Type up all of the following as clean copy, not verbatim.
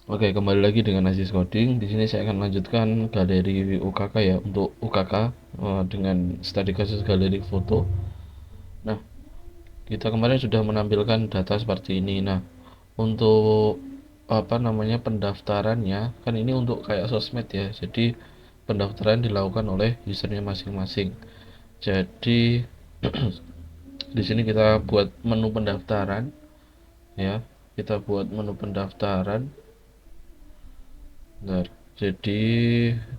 Oke, kembali lagi dengan Aziz Coding. Di sini saya akan lanjutkan galeri UKK ya, untuk UKK dengan studi kasus galeri foto. Nah, kita kemarin sudah menampilkan data seperti ini. Nah, untuk apa namanya pendaftarannya, kan ini untuk kayak sosmed ya. Jadi pendaftaran dilakukan oleh usernya masing-masing. Jadi di sini kita buat menu pendaftaran ya. Kita buat menu pendaftaran. Bentar. Jadi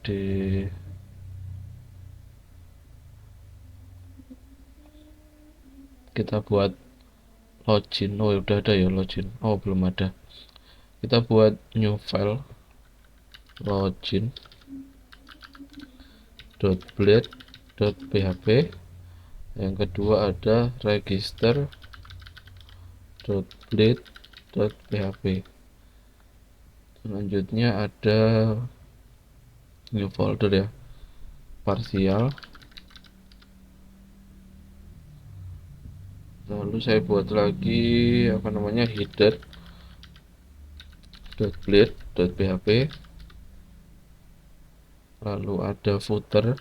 di kita buat login. Oh, udah ada ya login. Oh, belum ada. Kita buat new file login.blade.php. Yang kedua ada register.blade.php. Selanjutnya ada new folder ya, parsial. Lalu saya buat lagi apa namanya header.blade.php. Lalu ada footer.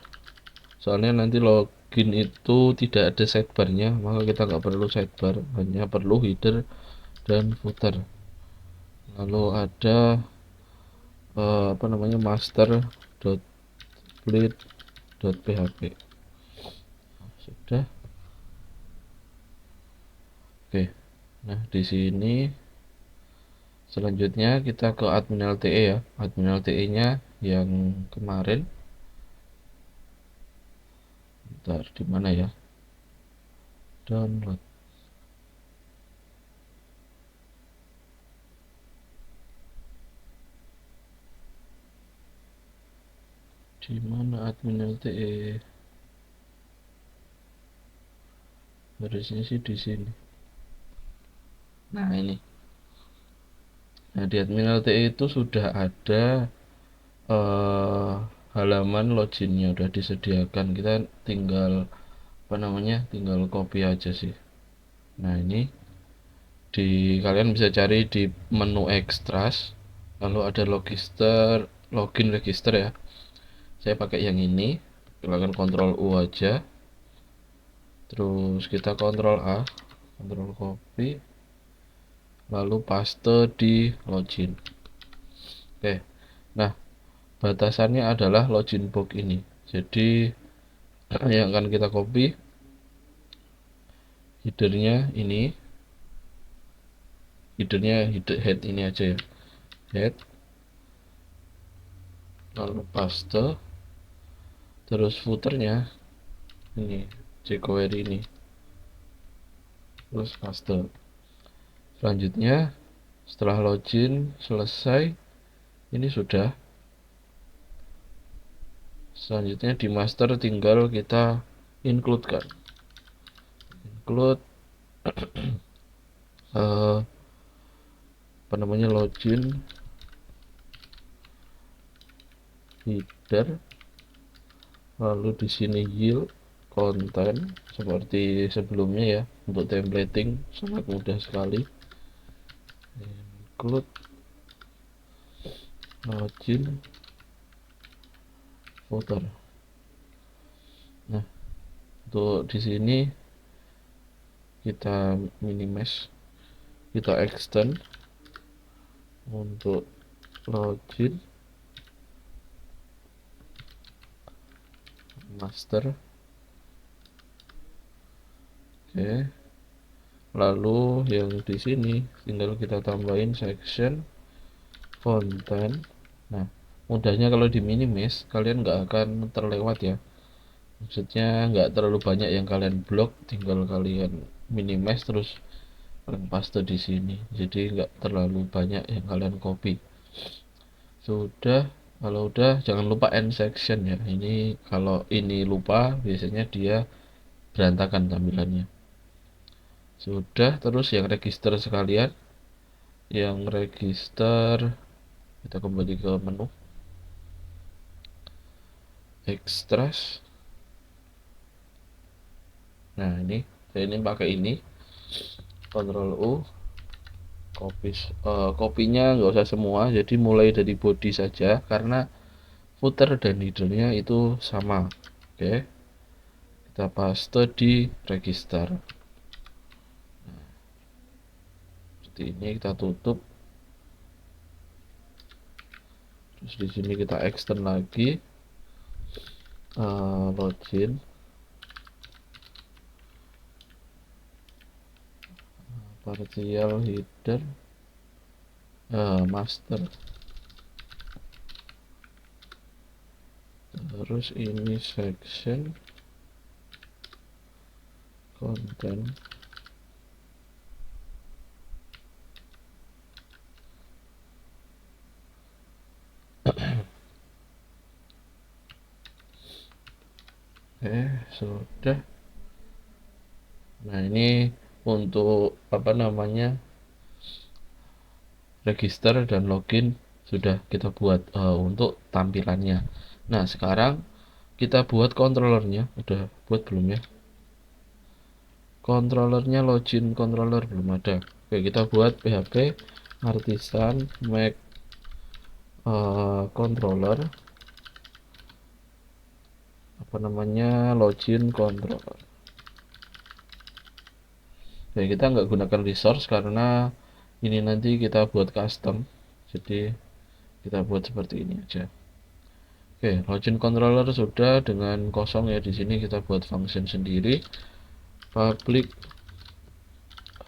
Soalnya nanti login itu tidak ada sidebarnya, maka kita nggak perlu sidebar, hanya perlu header dan footer. Lalu ada apa namanya master.blade.php. Sudah. Oke. Nah, di sini selanjutnya kita ke admin LTE ya. Admin LTE-nya yang kemarin. Bentar, di mana ya? Download. Di mana admin LTE? Harusnya sih di sini. Nah, ini. Nah, di admin LTE itu sudah ada eh, halaman loginnya, udah disediakan. Kita tinggal apa namanya? Tinggal copy aja sih. Nah, ini kalian bisa cari di menu extras, lalu ada register, login register ya. Saya pakai yang ini. Silakan Ctrl U aja. Terus kita Ctrl A, Ctrl copy, lalu paste di login. Oke. Nah, batasannya adalah login box ini. Jadi yang akan kita copy headernya head ini aja ya, head, lalu paste, terus footernya ini jQuery ini, terus paste. Selanjutnya setelah login selesai, ini sudah. Selanjutnya di master tinggal kita include kan, include apa namanya login header, lalu di sini yield konten seperti sebelumnya ya. Untuk templating sangat mudah sekali, include login footer. Nah, untuk di sini kita minimize, kita extend untuk login master. Oke, lalu yang di sini tinggal kita tambahin section konten. Nah, mudahnya kalau di minimize kalian nggak akan terlewat ya, maksudnya nggak terlalu banyak yang kalian blok, tinggal kalian minimize terus kalian paste di sini, jadi nggak terlalu banyak yang kalian copy. Sudah. Kalau udah jangan lupa end section ya, ini kalau ini lupa biasanya dia berantakan tampilannya. Sudah. Terus yang register sekalian, yang register kita kembali ke menu extras. Nah, ini saya pakai ini, Ctrl U Kopinya nggak usah semua, jadi mulai dari body saja karena footer dan headernya itu sama. Oke, kita paste di register. Seperti ini, kita tutup. Terus di sini kita extend lagi, login, partial header, master. Terus ini section content. Sudah. Nah, ini untuk apa namanya, register dan login sudah kita buat untuk tampilannya. Nah, sekarang kita buat controllernya. Udah buat belum ya? Controllernya, login controller belum ada. Oke, kita buat php artisan make controller, apa namanya, login controller. Ya, kita nggak gunakan resource karena ini nanti kita buat custom, jadi kita buat seperti ini aja. Oke, login controller sudah dengan kosong ya. Di sini kita buat function sendiri, public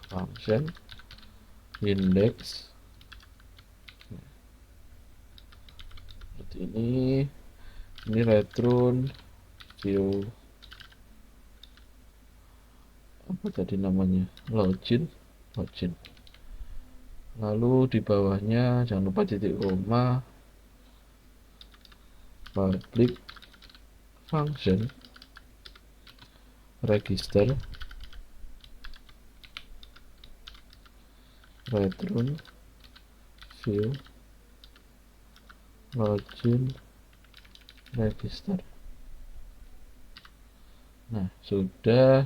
function index seperti ini return view, apa tadi namanya, login. Lalu di bawahnya jangan lupa titik koma, public function register return view login register. Nah, sudah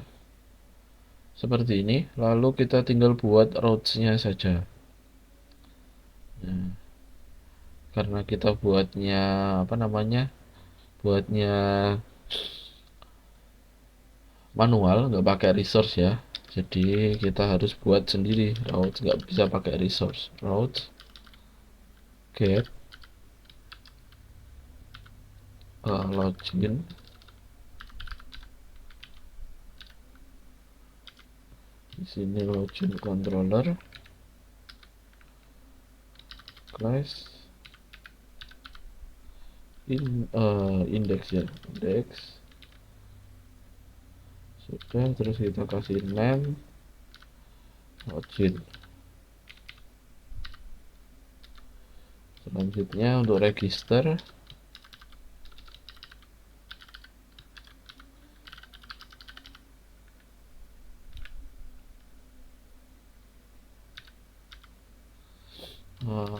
seperti ini. Lalu kita tinggal buat routes-nya saja. Nah, karena kita buatnya apa namanya, buatnya manual, nggak pakai resource ya, jadi kita harus buat sendiri routes, nggak bisa pakai resource. Routes get login, di sini login controller class index ya, index sudah. Terus kita kasih name login. Selanjutnya untuk register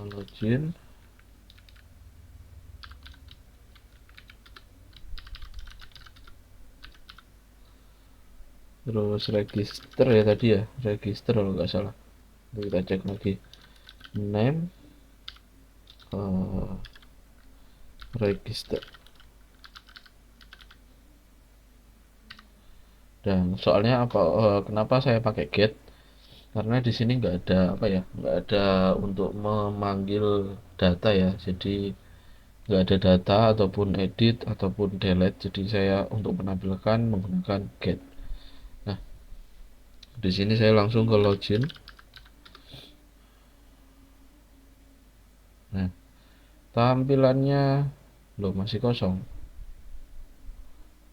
login, terus register ya, tadi ya register kalau nggak salah. Kita cek lagi, name register. Dan soalnya apa, kenapa saya pakai get, karena di sini nggak ada apa ya, nggak ada untuk memanggil data ya, jadi nggak ada data ataupun edit ataupun delete, jadi saya untuk menampilkan menggunakan get. Nah, di sini saya langsung ke login. Nah, tampilannya loh masih kosong.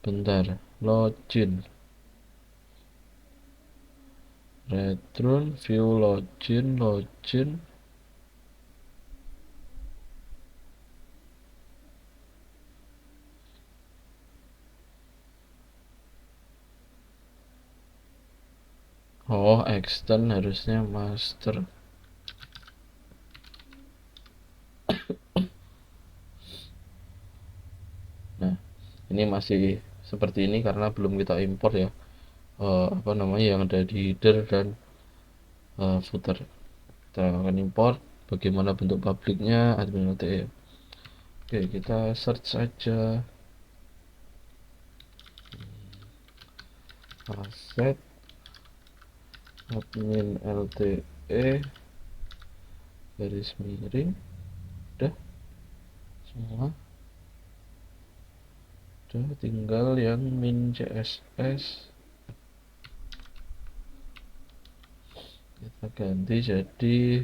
Bentar, login, return view login. Oh, extend harusnya master. Nah, ini masih seperti ini karena belum kita import ya, apa namanya, yang ada di header dan footer. kita akan import bagaimana bentuk publiknya admin LTE. Oke, kita search saja aset admin LTE garis miring. Udah semua, udah tinggal yang min CSS kita ganti jadi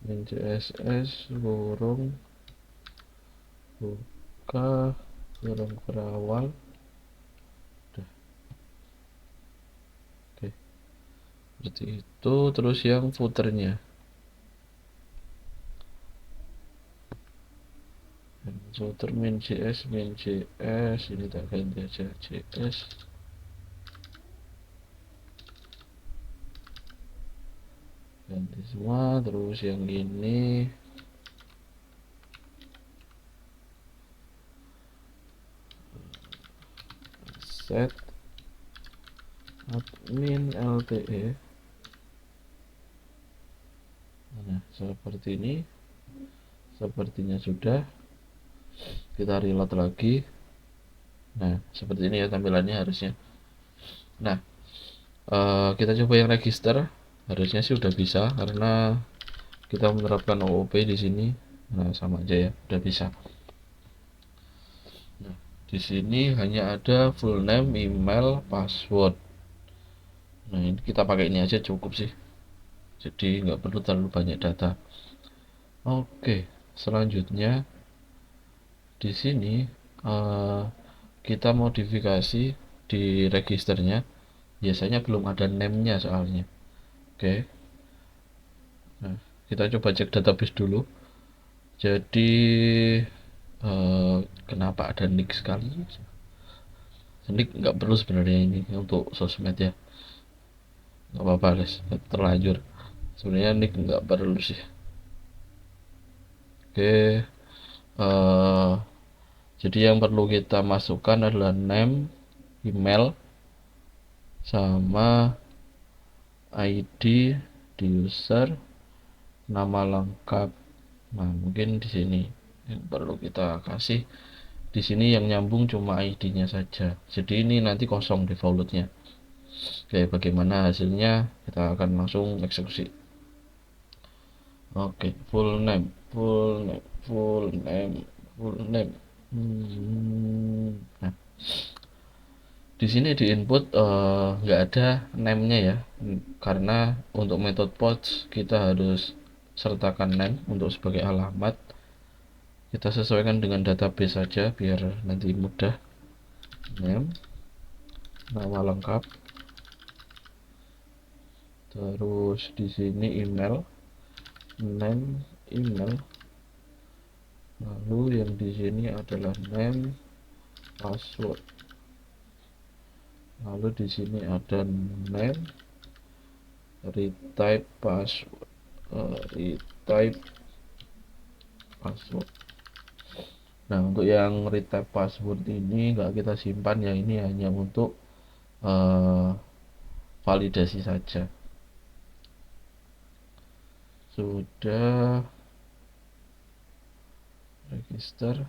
min CSS kurung buka kurung berawal. Udah. Oke, seperti itu. Terus yang footernya footer min JS ini tak ganti aja JS. Ganti semua. Terus yang ini set admin LTE. Nah, seperti ini. Sepertinya sudah. Kita reload lagi. Nah, seperti ini ya tampilannya harusnya. Nah, kita coba yang register. Harusnya sih udah bisa karena kita menerapkan OOP di sini. Nah, sama aja ya, udah bisa. Nah, di sini hanya ada full name, email, password. Nah, ini kita pakai ini aja cukup sih. Jadi nggak perlu terlalu banyak data. Oke, selanjutnya di sini kita modifikasi di registernya. Biasanya belum ada name-nya soalnya. Oke. Nah, kita coba cek database dulu. Jadi kenapa ada nick sekali? Nick nggak perlu sebenarnya ini untuk sosmed ya. Nggak apa-apa guys, terlanjur. Sebenarnya nick nggak perlu sih. Oke. Jadi yang perlu kita masukkan adalah name, email, sama ID di user, nama lengkap. Nah, mungkin di sini yang perlu kita kasih. Di sini yang nyambung cuma ID-nya saja. Jadi ini nanti kosong defaultnya. Oke, bagaimana hasilnya? Kita akan langsung eksekusi. Oke, full name. Nah, di sini di input nggak ada name-nya ya, karena untuk method post kita harus sertakan name untuk sebagai alamat. Kita sesuaikan dengan database saja biar nanti mudah. Name, nama lengkap, terus di sini email, name, email, lalu yang di sini adalah name, password, lalu di sini ada name, retype password, retype password. Nah, untuk yang retype password ini nggak kita simpan ya, ini hanya untuk validasi saja. Sudah register,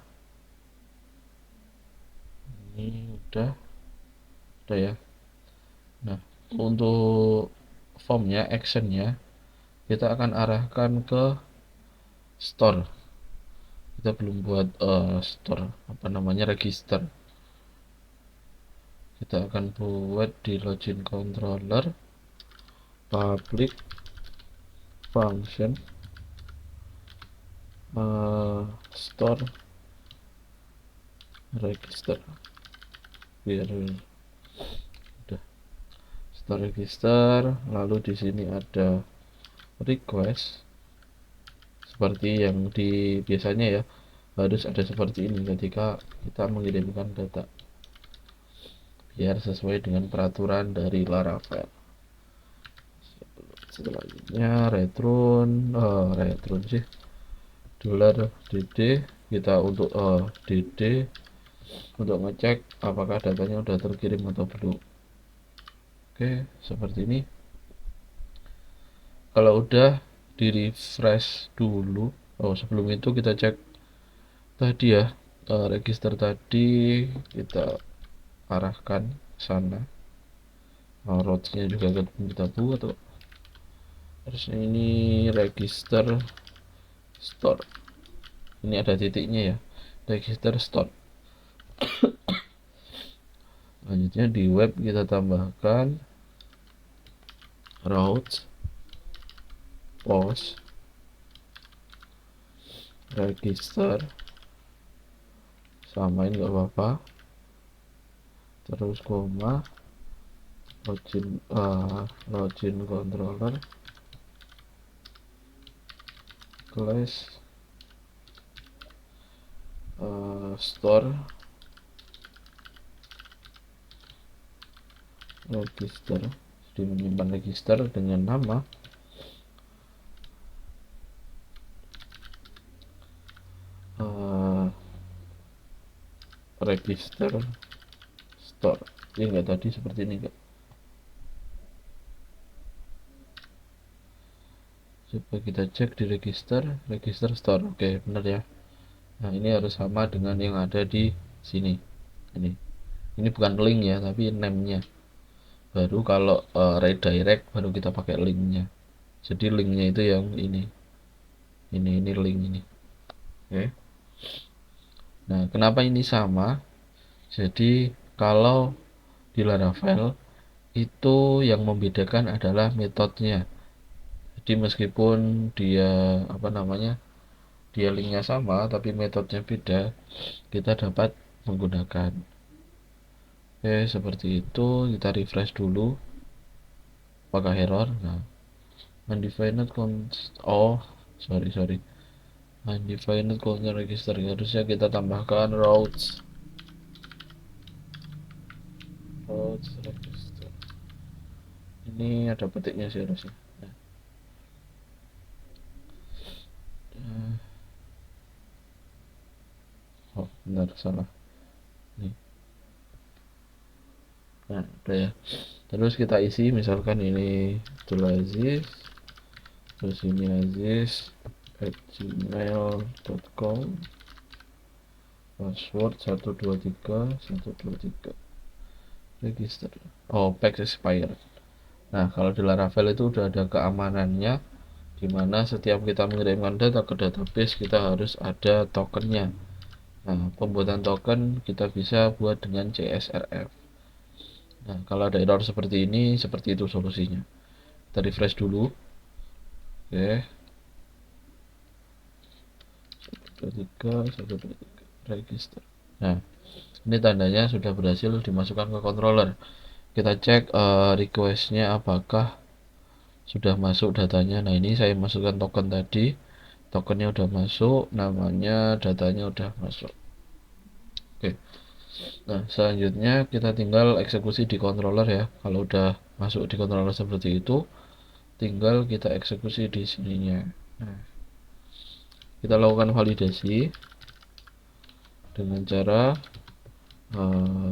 ini udah ya. Nah, untuk formnya, actionnya kita akan arahkan ke store. Kita belum buat store, apa namanya, register. Kita akan buat di login controller public function store register, biar udah store register. Lalu di sini ada request seperti yang di biasanya ya, harus ada seperti ini ketika kita mengirimkan data biar sesuai dengan peraturan dari Laravel. Selanjutnya return sih $dd, kita untuk dd untuk ngecek apakah datanya udah terkirim atau belum. Oke, seperti ini. Kalau udah di refresh dulu. Oh, sebelum itu kita cek tadi ya, register tadi kita arahkan ke sana. Route-nya juga kita buat tuh. Terus ini register store. Ini ada titiknya ya. Register store. Selanjutnya di web kita tambahkan routes post register, samain nggak apa-apa, terus koma, login controller class store register. Jadi menyimpan register dengan nama register store. Ini enggak tadi seperti ini enggak? Coba kita cek di register store. Oke, benar ya. Nah, ini harus sama dengan yang ada di sini. Ini bukan link ya, tapi name-nya. Baru kalau redirect baru kita pakai linknya. Jadi linknya itu yang ini link ini. Oke. Nah, kenapa ini sama? Jadi kalau di Laravel itu yang membedakan adalah metodenya. Jadi meskipun dia dia linknya sama tapi metodenya beda, kita dapat menggunakan. Oke, seperti itu. Kita refresh dulu. Apakah error? Nah, undefined sorry. Undefined content register. Harusnya kita tambahkan routes register. Ini ada petiknya sih harusnya. Oh, benar, salah. Nih. Nah, udah ya. Terus kita isi misalkan ini Aziz, terus ini aziz@gmail.com, password 123 register. Oh, pack expired. Nah, kalau di Laravel itu udah ada keamanannya, dimana setiap kita mengirimkan data ke database kita harus ada tokennya. Nah, pembuatan token kita bisa buat dengan CSRF. Nah, kalau ada error seperti ini, seperti itu solusinya. Kita refresh dulu. Oke. 123 register. Nah, ini tandanya sudah berhasil dimasukkan ke controller. Kita cek requestnya apakah sudah masuk datanya. Nah, ini saya masukkan token tadi, tokennya udah masuk, namanya, datanya udah masuk. Oke. Nah, selanjutnya kita tinggal eksekusi di controller ya. Kalau udah masuk di controller seperti itu, tinggal kita eksekusi di sininya. Nah, kita lakukan validasi dengan cara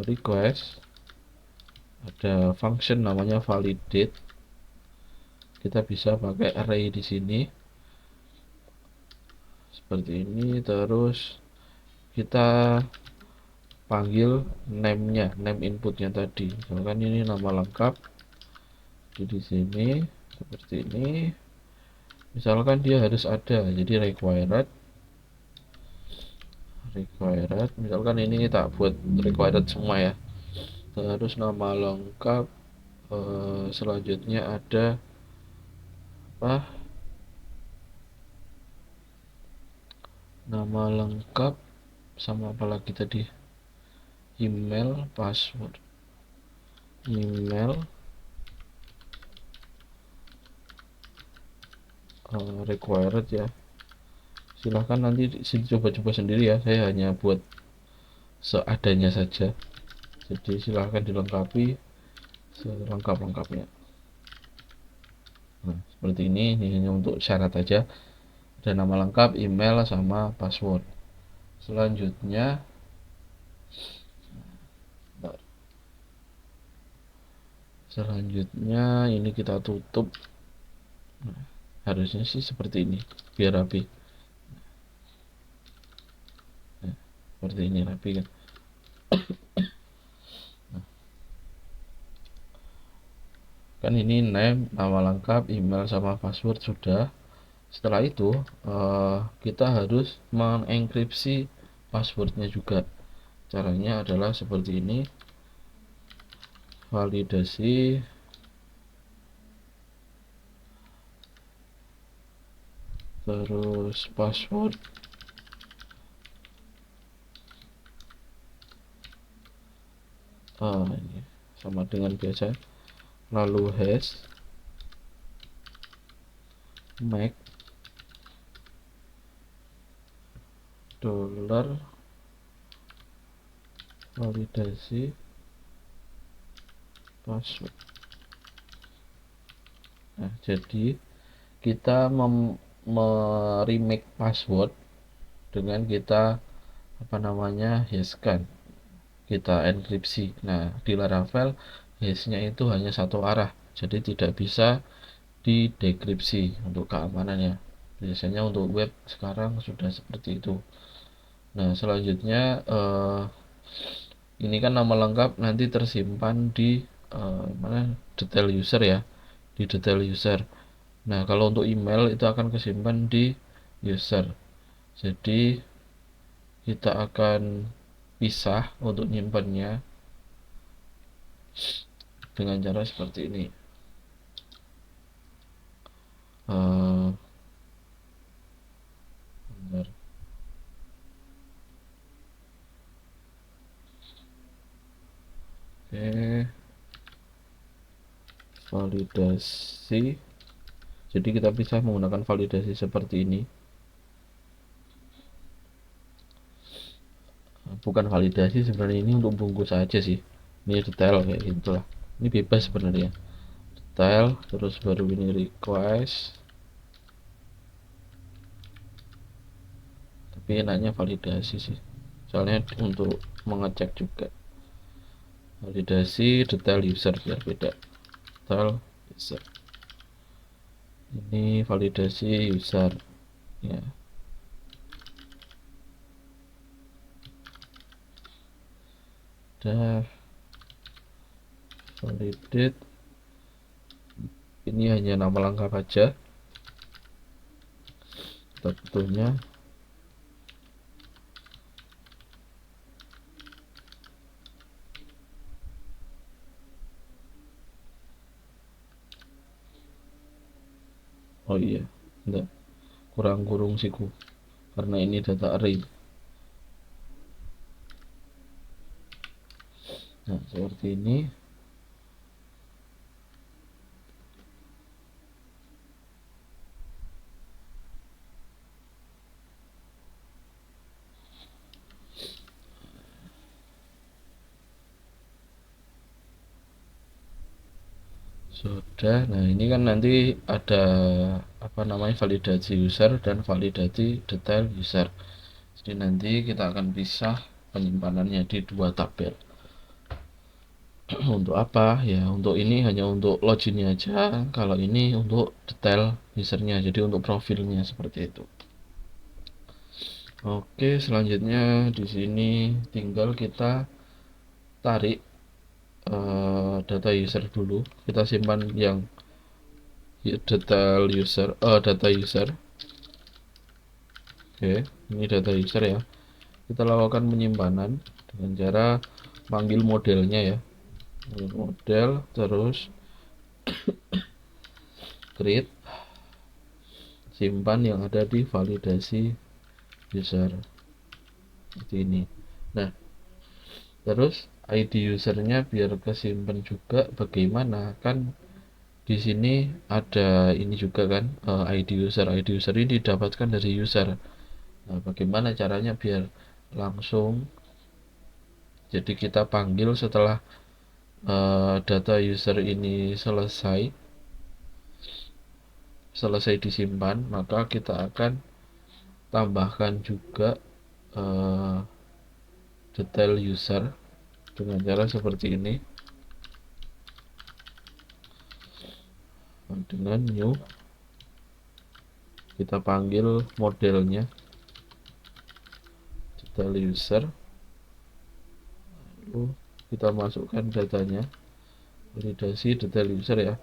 request, ada function namanya validate. Kita bisa pakai array di sini seperti ini, terus kita panggil name-nya, name inputnya tadi. Misalkan ini nama lengkap. Di sini seperti ini. Misalkan dia harus ada, jadi required. Misalkan ini tak buat required semua ya. Terus nama lengkap. Selanjutnya ada apa? Nama lengkap sama apa lagi tadi? Email, password. Email, required ya. Silahkan nanti coba-coba sendiri ya, saya hanya buat seadanya saja. Jadi silahkan dilengkapi selengkap-lengkapnya. Nah, seperti ini hanya untuk syarat aja. Ada nama lengkap, email, sama password. Selanjutnya ini kita tutup. Nah, Harusnya sih seperti ini biar rapi. Nah, seperti ini rapi kan. Kan ini name, nama lengkap, email sama password sudah. Setelah itu kita harus mengenkripsi passwordnya juga. Caranya adalah seperti ini. Validasi, terus password, ini sama dengan biasa, lalu hash, make dollar validasi password. Nah, jadi kita remake password dengan kita hashkan, kita enkripsi. Nah, di Laravel hashnya itu hanya satu arah, jadi tidak bisa didekripsi untuk keamanannya. Biasanya untuk web sekarang sudah seperti itu. Nah, selanjutnya ini kan nama lengkap nanti tersimpan di mana, detail user ya, di detail user. Nah, kalau untuk email itu akan kesimpan di user. Jadi kita akan pisah untuk nyimpannya dengan cara seperti ini. Bentar. Oke, validasi. Jadi kita bisa menggunakan validasi seperti ini. Bukan validasi sebenarnya, ini untuk bungkus aja sih. Ini detail kayak gitulah. Ini bebas sebenarnya. Detail, terus baru ini request. Tapi enaknya validasi sih. Soalnya untuk mengecek juga. Validasi detail user biar beda. Detail user. Ini validasi user ya. Udah validate. Ini hanya nama lengkap aja. Kita butuhnya oh iya, enggak, kurang kurung siku karena ini data array. Nah, seperti ini. Sudah. Nah, ini kan nanti ada validasi user dan validasi detail user. Jadi nanti kita akan pisah penyimpanannya di dua tabel. Untuk apa ya? Untuk ini hanya untuk loginnya aja, kalau ini untuk detail usernya, jadi untuk profilnya seperti itu. Oke, selanjutnya di sini tinggal kita tarik data user dulu. Kita simpan yang detail user, data user. Oke, ini data user ya. Kita lakukan penyimpanan dengan cara panggil modelnya ya. Model, terus create, simpan yang ada di validasi user seperti ini. Nah, terus ID usernya biar kesimpan juga. Bagaimana? Kan di sini ada ini juga kan, ID user. ID user ini didapatkan dari user. Nah, bagaimana caranya biar langsung? Jadi kita panggil setelah data user ini selesai disimpan, maka kita akan tambahkan juga detail user dengan cara seperti ini, dengan new kita panggil modelnya detail user, lalu kita masukkan datanya, validasi detail user ya,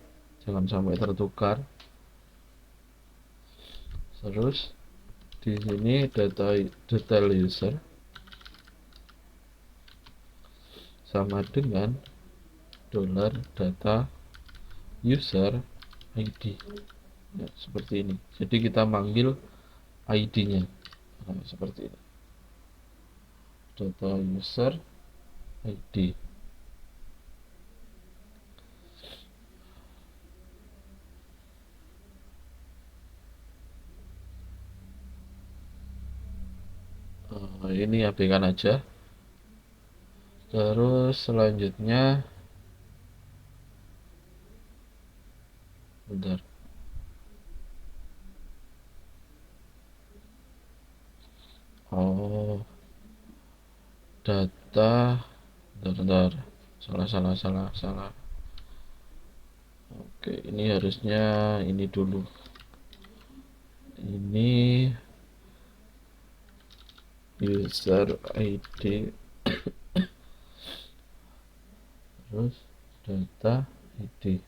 jangan sampai tertukar. Terus di sini detail user sama dengan $data user ID ya, seperti ini. Jadi kita manggil ID-nya seperti ini, data user ID. Ini abaikan aja. Terus selanjutnya, bentar. Oh, data, bentar. Salah. Oke, ini harusnya ini dulu. Ini user ID terus data ID.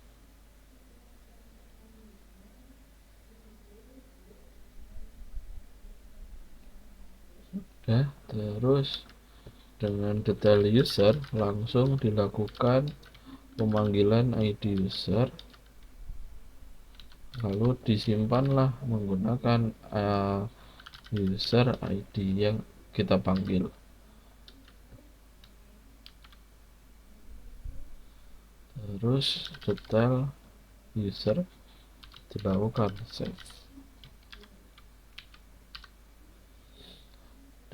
Nah, terus dengan detail user langsung dilakukan pemanggilan ID user, lalu disimpanlah menggunakan user ID yang kita panggil. Terus detail user dilakukan save.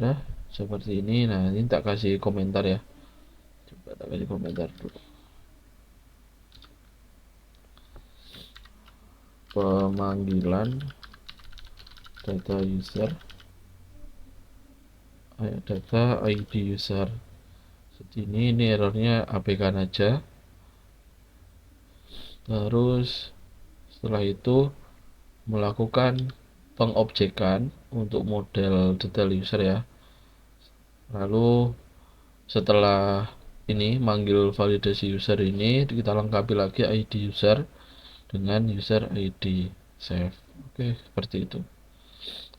Udah seperti ini. Nah, ini tak kasih komentar ya, coba tak kasih komentar dulu. Pemanggilan data user, data ID user seperti ini errornya abaikan aja. Terus setelah itu melakukan pengobjekan untuk model detail user ya. Lalu setelah ini manggil validasi user ini, kita lengkapi lagi ID user dengan user ID save. Oke, seperti itu.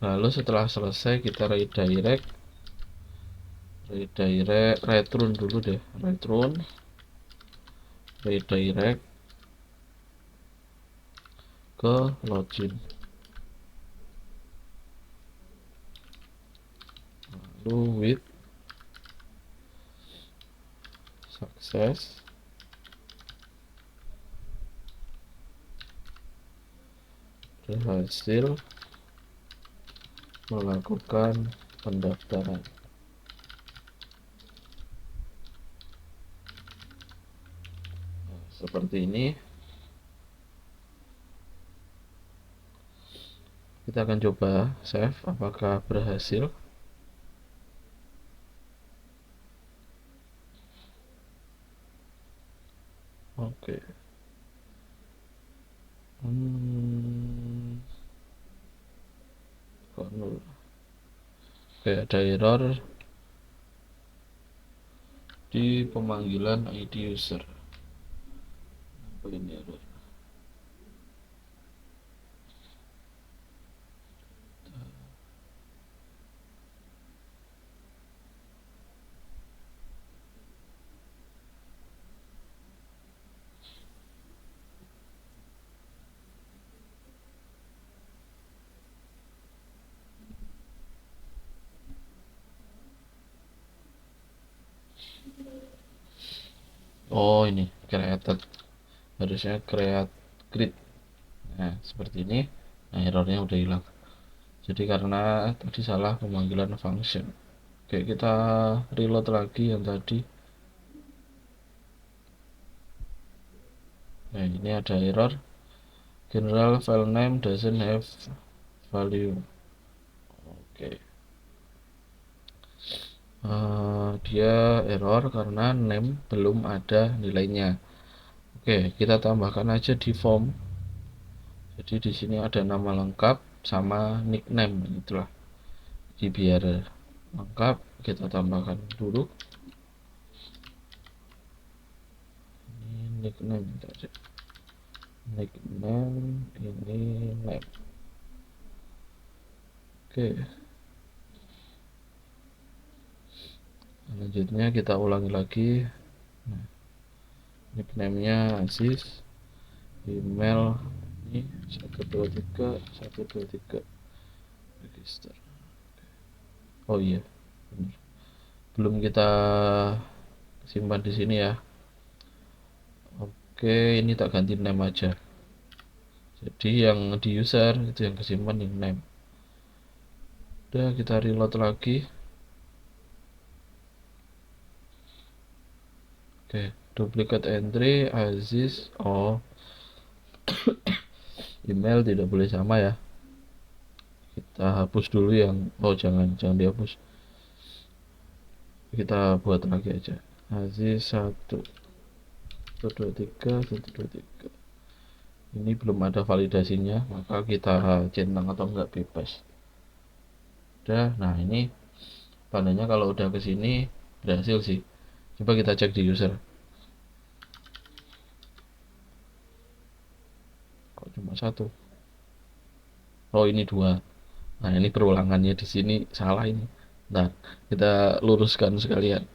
Lalu setelah selesai kita redirect return dulu deh, redirect ke login, lalu with success, berhasil melakukan pendaftaran. Seperti ini. Kita akan coba save apakah berhasil. Oke. Oke, ada error di pemanggilan ID user. Apa ini error? Oh, ini created, harusnya create. Nah, seperti ini. Nah, errornya udah hilang. Jadi karena tadi salah pemanggilan function. Oke, kita reload lagi yang tadi. Nah, ini ada error. General file name doesn't have value. Oke. Dia error karena name belum ada nilainya. Oke, kita tambahkan aja di form. Jadi di sini ada nama lengkap, sama nickname itulah. Jadi biar lengkap kita tambahkan dulu ini nickname tadi. Nickname ini name. Oke. Selanjutnya kita ulangi lagi. Nah, nickname-nya Aziz, email ini 123 register. Oh iya, benar. Belum kita simpan di sini ya. Oke, ini tak ganti name aja. Jadi yang di user itu yang kesimpan yang name. Udah, kita reload lagi. Oke, duplicate entry Aziz. Oh, email tidak boleh sama ya. Kita hapus dulu yang jangan dihapus. Kita buat lagi aja. Aziz 123 ini belum ada validasinya, maka kita centang atau enggak bebas. Udah, nah ini tandanya kalau udah kesini berhasil sih. Coba kita cek di user. Kok cuma 1? Oh ini 2. Nah ini perulangannya di sini salah ini. Nah kita luruskan sekalian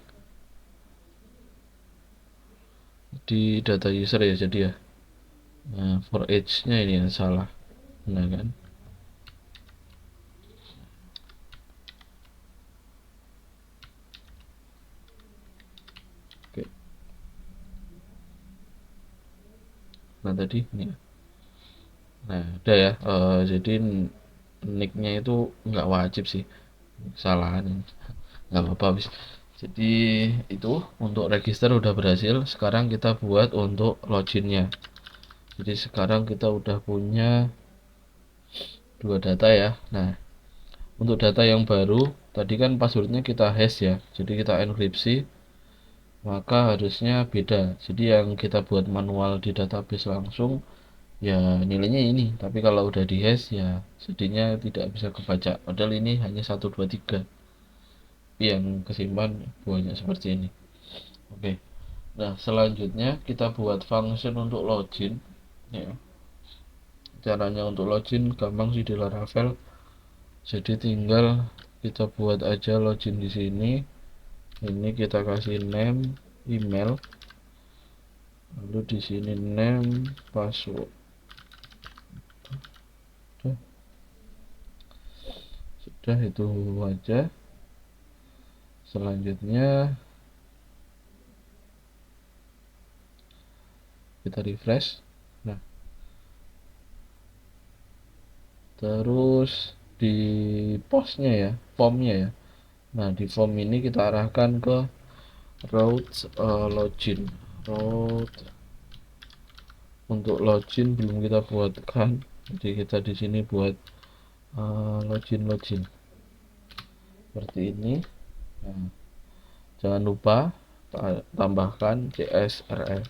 di data user ya jadi ya. Nah for age nya ini yang salah. Nah kan. Oke. Nah tadi ini. Nah udah ya. Jadi nicknya itu nggak wajib sih, kesalahan nggak apa-apa bis. Jadi itu untuk register udah berhasil. Sekarang kita buat untuk loginnya. Jadi sekarang kita udah punya 2 data ya. Nah untuk data yang baru tadi kan passwordnya kita hash ya, jadi kita enkripsi, maka harusnya beda. Jadi yang kita buat manual di database langsung ya nilainya ini, tapi kalau udah di hash ya jadinya tidak bisa kebaca, padahal ini hanya 123 yang kesimpan banyak seperti ini. Oke, nah selanjutnya kita buat function untuk login ya. Caranya untuk login gampang sih di Laravel, jadi tinggal kita buat aja login di sini. Ini kita kasih name, email, lalu di sini name, password. Sudah itu aja. Selanjutnya kita refresh. Nah terus di postnya ya, formnya ya. Nah di form ini kita arahkan ke route login. Route untuk login belum kita buatkan, jadi kita di sini buat login seperti ini. Nah, jangan lupa tambahkan CSRF.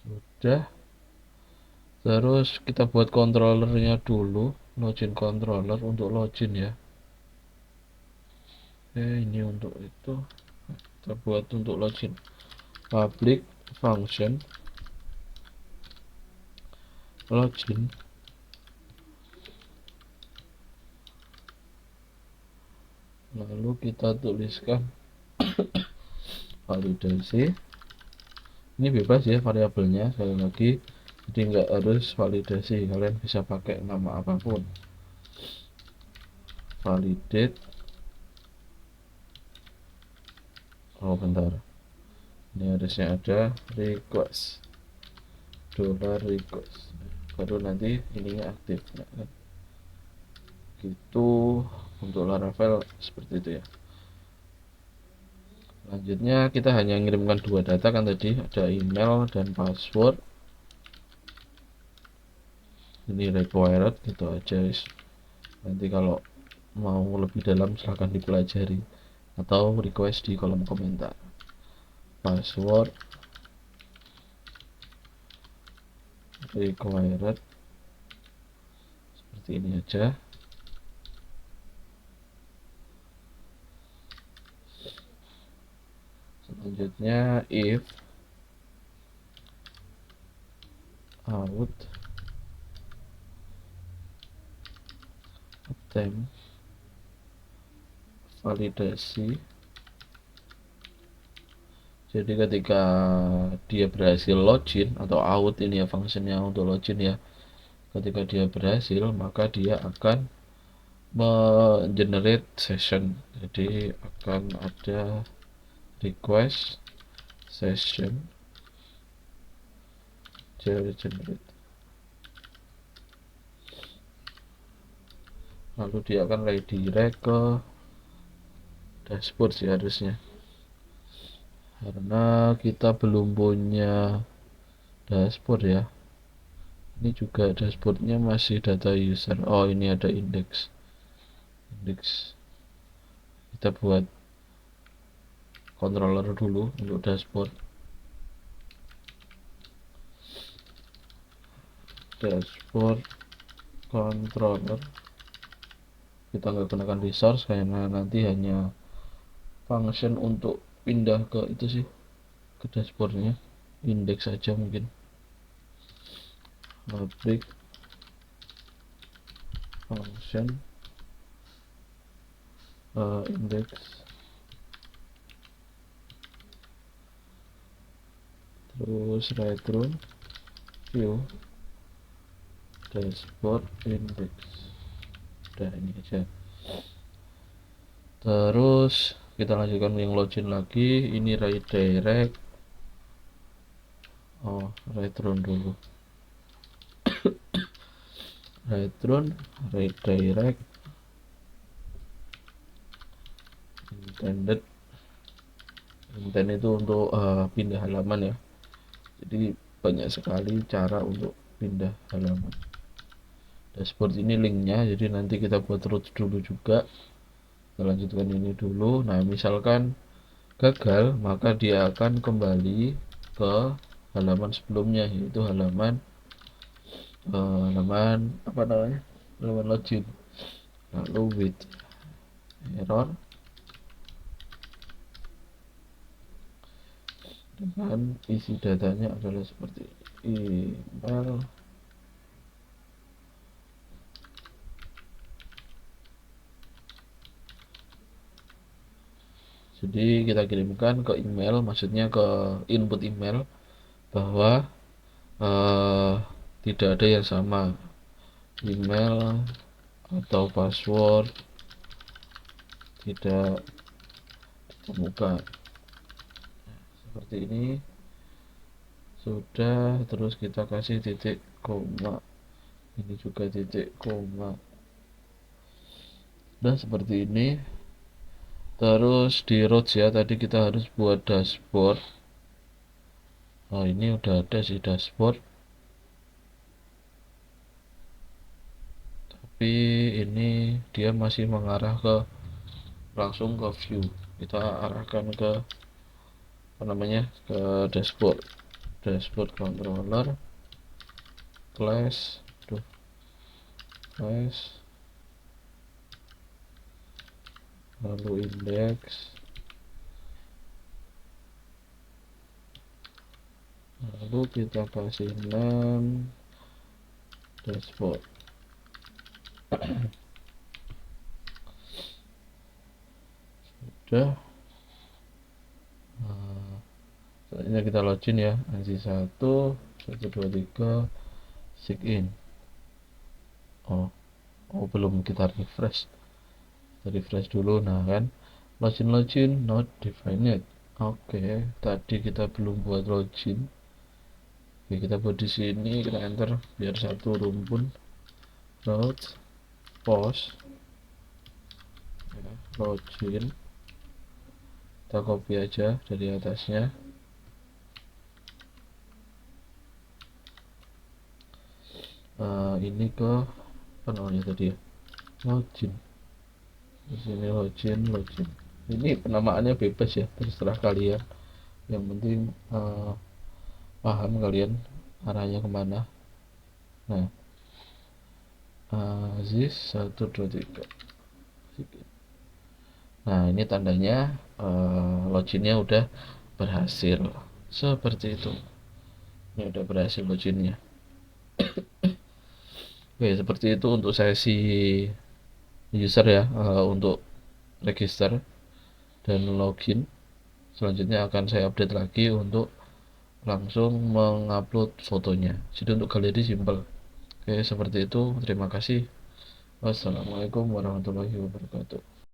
Sudah. Terus kita buat controllernya dulu, login controller untuk login ya. Oke, ini untuk itu kita buat untuk login public function login, lalu kita tuliskan validasi. Ini bebas ya variabelnya, sekali lagi, jadi nggak harus validasi, kalian bisa pakai nama apapun. Validate. Oh bentar, ini harusnya ada request $request, baru nanti ininya aktif. Nah, kan gitu untuk Laravel seperti itu ya. Selanjutnya kita hanya mengirimkan 2 data kan tadi, ada email dan password. Ini required gitu aja. Nanti kalau mau lebih dalam silahkan dipelajari atau request di kolom komentar. Password required seperti ini aja. Selanjutnya if out attempt validasi. Jadi ketika dia berhasil login atau out, ini ya fungsinya untuk login ya, ketika dia berhasil maka dia akan generate session. Jadi akan ada request session generate, lalu dia akan redirect ke dashboard sih harusnya, karena kita belum punya dashboard ya. Ini juga dashboardnya masih data user. Oh, ini ada index. Kita buat controller dulu untuk dashboard. Dashboard controller. Kita nggak gunakan resource karena nanti hanya function untuk pindah ke itu sih, ke dashboardnya. Index saja mungkin. Public function index, terus return view dashboard index. Udah, ini aja. Terus kita lanjutkan yang login lagi. Ini redirect. Oh, return dulu. Return redirect intended. Intent itu untuk pindah halaman ya. Jadi banyak sekali cara untuk pindah halaman. Dashboard ini linknya, jadi nanti kita buat root dulu juga. Kita lanjutkan ini dulu. Nah, misalkan gagal, maka dia akan kembali ke halaman sebelumnya, yaitu halaman apa namanya, halaman login. Lalu with error dengan isi datanya adalah seperti email jadi kita kirimkan ke email, maksudnya ke input email bahwa tidak ada yang sama email atau password tidak ditemukan. Seperti ini sudah. Terus kita kasih titik koma, ini juga titik koma. Nah, seperti ini. Terus di routes ya, tadi kita harus buat dashboard. Oh, ini udah ada sih dashboard, tapi ini dia masih mengarah ke langsung ke view. Kita arahkan ke apa namanya, ke dashboard controller class lalu index, lalu kita kasih name dashboard. Sudah. Selanjutnya kita login ya, ansi 1 1 2 3 sign in. Oh belum, kita refresh dulu. Nah kan, login not defined. Oke, tadi kita belum buat login. Oke, kita buat di sini, kita enter biar satu rumpun. Route post ya, login, kita copy aja dari atasnya. Ini ke apa namanya tadi ya, login. Di sini login. Ini penamaannya bebas ya, terserah kalian. Yang penting paham kalian arahnya kemana. Nah, Aziz 123. Nah, ini tandanya loginnya udah berhasil. Seperti itu. Ini udah berhasil loginnya. Oke, seperti itu untuk sesi user ya, untuk register dan login. Selanjutnya akan saya update lagi untuk langsung mengupload fotonya. Jadi untuk galeri simple. Oke, seperti itu. Terima kasih. Wassalamualaikum warahmatullahi wabarakatuh.